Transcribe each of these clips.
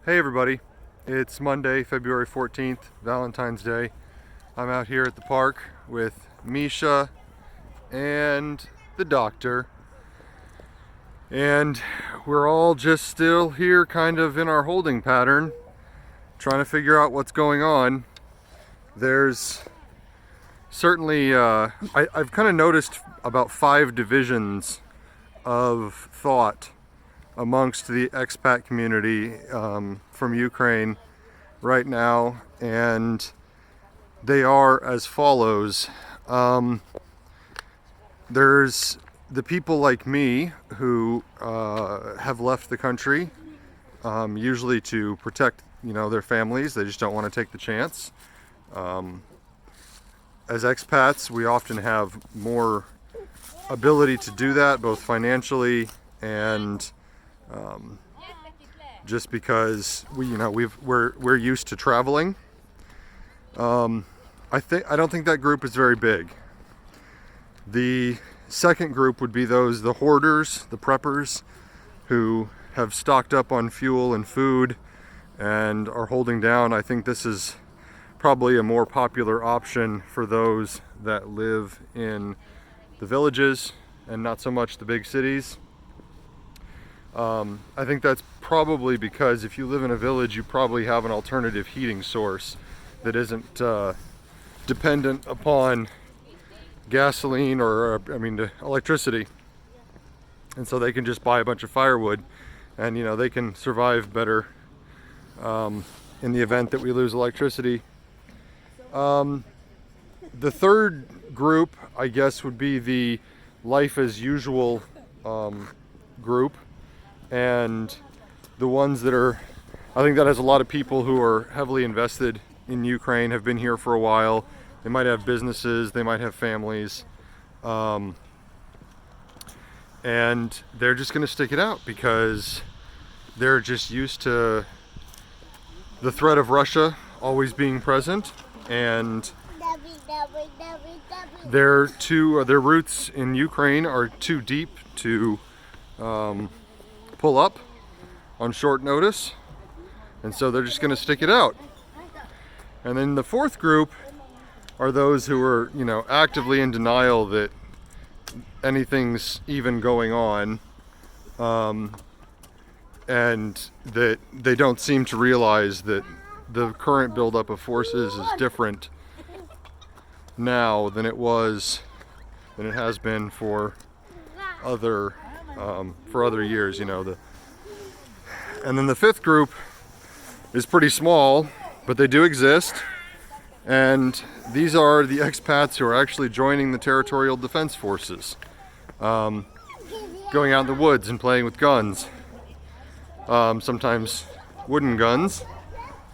Hey everybody, it's Monday, February 14th, Valentine's Day. I'm out here at the park with Misha and the doctor, and we're all just still here kind of in our holding pattern, trying to figure out what's going on. There's certainly, I've kind of noticed about 5 divisions of thought amongst the expat community from Ukraine right now, and they are as follows. There's the people like me who have left the country, usually to protect, their families. They just don't want to take the chance. As expats, we often have more ability to do that, both financially and just because we're used to traveling. I don't think that group is very big. The second group would be the hoarders, the preppers, who have stocked up on fuel and food and are holding down. I think this is probably a more popular option for those that live in the villages and not so much the big cities. I think that's probably because if you live in a village, you probably have an alternative heating source that isn't dependent upon gasoline or electricity, and so they can just buy a bunch of firewood, and they can survive better in the event that we lose electricity. The third group, I guess, would be the life as usual group, and the ones that I think that has a lot of people who are heavily invested in Ukraine, have been here for a while. They might have businesses, they might have families, and they're just going to stick it out because they're just used to the threat of Russia always being present, and their roots in Ukraine are too deep to pull up on short notice, and so they're just going to stick it out. And then the fourth group are those who are, actively in denial that anything's even going on, and that they don't seem to realize that the current buildup of forces is different now than it has been for other years. And then the fifth group is pretty small, but they do exist, and these are the expats who are actually joining the territorial defense forces, going out in the woods and playing with guns, sometimes wooden guns,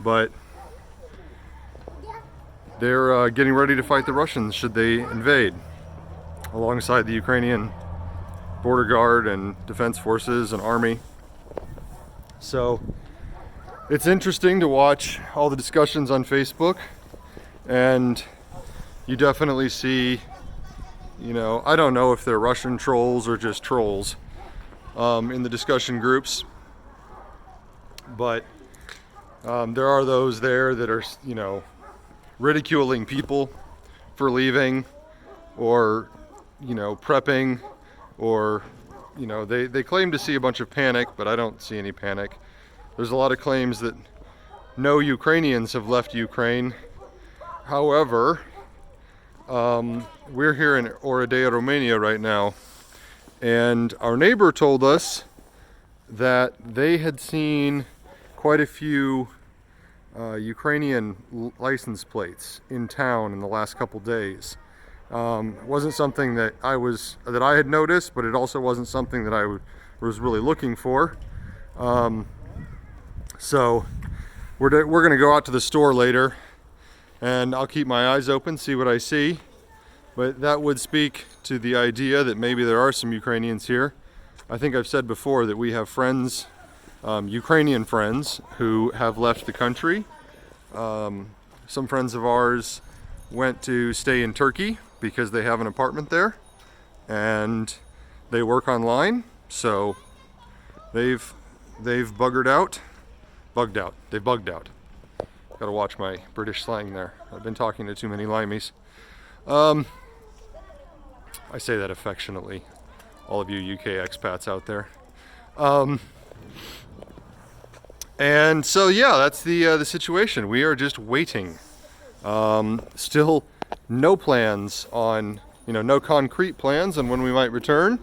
but they're getting ready to fight the Russians should they invade, alongside the Ukrainian border guard and defense forces and army. So it's interesting to watch all the discussions on Facebook, and you definitely see, I don't know if they're Russian trolls or just trolls in the discussion groups, but there are those there that are, ridiculing people for leaving, or, prepping, or, they claim to see a bunch of panic, but I don't see any panic. There's a lot of claims that no Ukrainians have left Ukraine. However, we're here in Oradea, Romania right now, and our neighbor told us that they had seen quite a few Ukrainian license plates in town in the last couple days. It wasn't something that I had noticed, but it also wasn't something that I was really looking for. So we're going to go out to the store later, and I'll keep my eyes open, see what I see. But that would speak to the idea that maybe there are some Ukrainians here. I think I've said before that we have friends, Ukrainian friends, who have left the country. Some friends of ours went to stay in Turkey because they have an apartment there, and they work online, so they've buggered out Bugged out. They bugged out. Gotta watch my British slang there. I've been talking to too many limeys. I say that affectionately. All of you UK expats out there. And so yeah, that's the situation. We are just waiting. Still no plans on, no concrete plans on when we might return.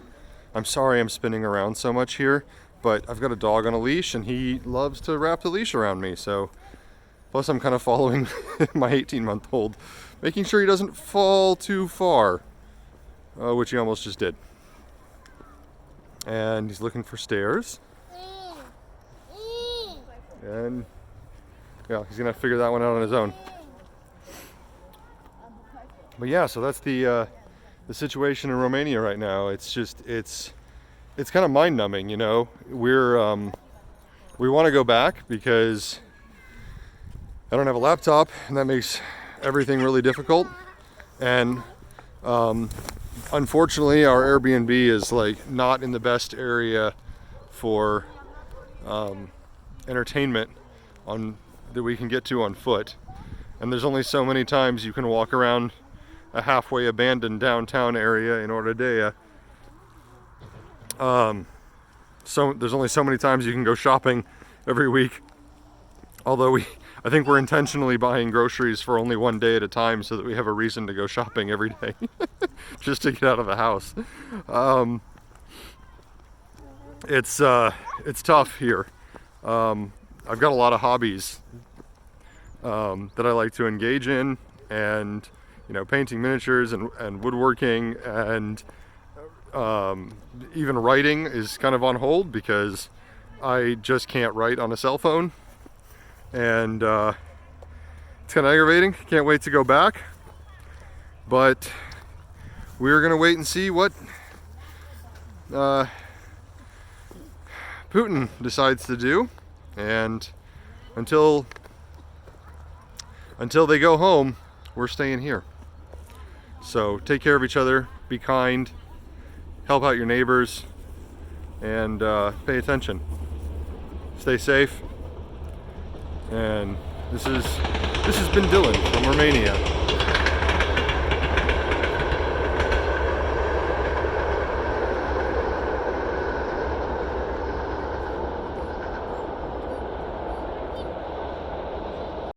I'm sorry I'm spinning around so much here, but I've got a dog on a leash and he loves to wrap the leash around me. So, plus I'm kind of following my 18-month-old, making sure he doesn't fall too far, which he almost just did. And he's looking for stairs. And yeah, he's gonna figure that one out on his own. But yeah, so that's the situation in Romania right now. It's just it's kind of mind-numbing, we want to go back because I don't have a laptop, and that makes everything really difficult. And unfortunately, our Airbnb is like not in the best area for entertainment that we can get to on foot. And there's only so many times you can walk around a halfway abandoned downtown area in Ordea. So there's only so many times you can go shopping every week. Although I think we're intentionally buying groceries for only one day at a time so that we have a reason to go shopping every day, just to get out of the house. It's tough here. I've got a lot of hobbies that I like to engage in, and painting miniatures and woodworking, and even writing is kind of on hold because I just can't write on a cell phone, and it's kind of aggravating. Can't wait to go back, but we're gonna wait and see what Putin decides to do, and until they go home, we're staying here. So take care of each other, be kind, help out your neighbors, and pay attention. Stay safe. And this has been Dylan from Romania.